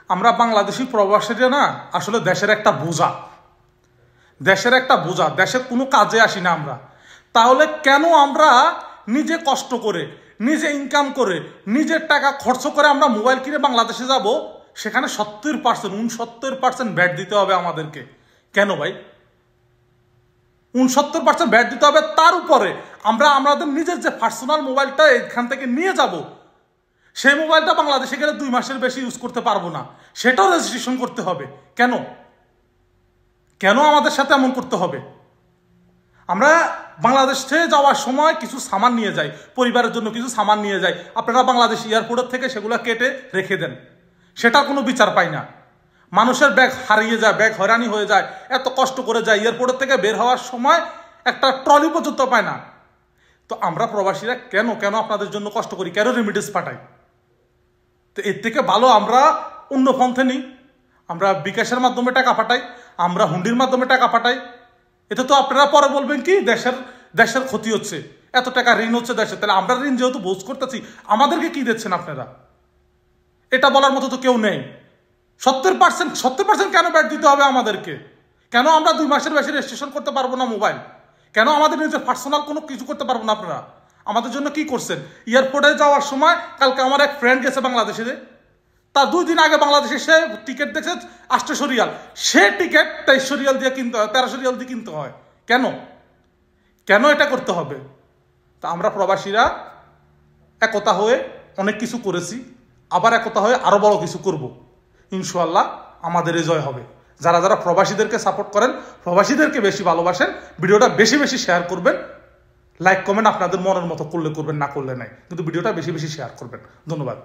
আমরা বাংলাদেশি প্রবাসীরা না আসলে দেশের একটা বোঝা, দেশের কোনো কাজে আসি না আমরা। তাহলে কেন আমরা নিজে কষ্ট করে, নিজে ইনকাম করে, নিজের টাকা খরচ করে আমরা মোবাইল কিনে বাংলাদেশে যাব, সেখানে 69% ভ্যাট দিতে হবে আমাদেরকে? কেন ভাই 69% ভ্যাট দিতে হবে? তার উপরে আমরা আমাদের নিজের যে পার্সোনাল মোবাইলটা এখান থেকে নিয়ে যাব, সেই মোবাইলটা বাংলাদেশে গেলে 2 মাসের বেশি ইউজ করতে পারবো না, সেটাও রেজিস্ট্রেশন করতে হবে। কেন কেন আমাদের সাথে এমন করতে হবে? আমরা বাংলাদেশ থেকে যাওয়ার সময় কিছু সামান নিয়ে যাই, পরিবারের জন্য কিছু সামান নিয়ে যাই, আপনারা বাংলাদেশ এয়ারপোর্টের থেকে সেগুলো কেটে রেখে দেন, সেটার কোনো বিচার পাই না। মানুষের ব্যাগ হারিয়ে যায়, ব্যাগ হয়রানি হয়ে যায়, এত কষ্ট করে যায়, এয়ারপোর্টের থেকে বের হওয়ার সময় একটা ট্রলি পর্যন্ত পায় না। তো আমরা প্রবাসীরা কেন আপনাদের জন্য কষ্ট করি, কেন রেমিডেন্স পাঠাই? তো এর থেকে ভালো আমরা অন্য পন্থে নিই, আমরা বিকাশের মাধ্যমে টাকা পাঠাই, আমরা হুন্ডির মাধ্যমে টাকা পাঠাই। এতে তো আপনারা পরে বলবেন কি দেশের ক্ষতি হচ্ছে, এত টাকা ঋণ হচ্ছে দেশে, তাহলে আমরা ঋণ যেহেতু বোঝ করতেছি, আমাদেরকে কি দিচ্ছেন আপনারা? এটা বলার মতো তো কেউ নেই। 70% কেন ব্যাট দিতে হবে আমাদেরকে? কেন আমরা 2 মাসের বেশি রেজিস্ট্রেশন করতে পারবো না মোবাইল? কেন আমাদের নিজের পার্সোনাল কোনো কিছু করতে পারবো না? আপনারা আমাদের জন্য কি করছেন? এয়ারপোর্টে যাওয়ার সময় কালকে আমার এক ফ্রেন্ড গেছে বাংলাদেশে, তার 2 দিন আগে বাংলাদেশে সে টিকিট দেখছে 800 রিয়াল, সে টিকিট 2300 রিয়াল দিয়ে কিনতে হয়, 1300 রিয়াল দিয়ে কিনতে হয়। কেন এটা করতে হবে? তা আমরা প্রবাসীরা একতা হয়ে অনেক কিছু করেছি, আবার একতা হয়ে আরো বড় কিছু করব। ইনশাআল্লাহ আমাদের জয় হবে। যারা প্রবাসীদেরকে সাপোর্ট করেন, প্রবাসীদেরকে বেশি ভালোবাসেন, ভিডিওটা বেশি শেয়ার করবেন, লাইক কমেন্ট আপনাদের মনের মতো করলে করবেন, না করলে নাই, কিন্তু ভিডিওটা বেশি শেয়ার করবেন। ধন্যবাদ।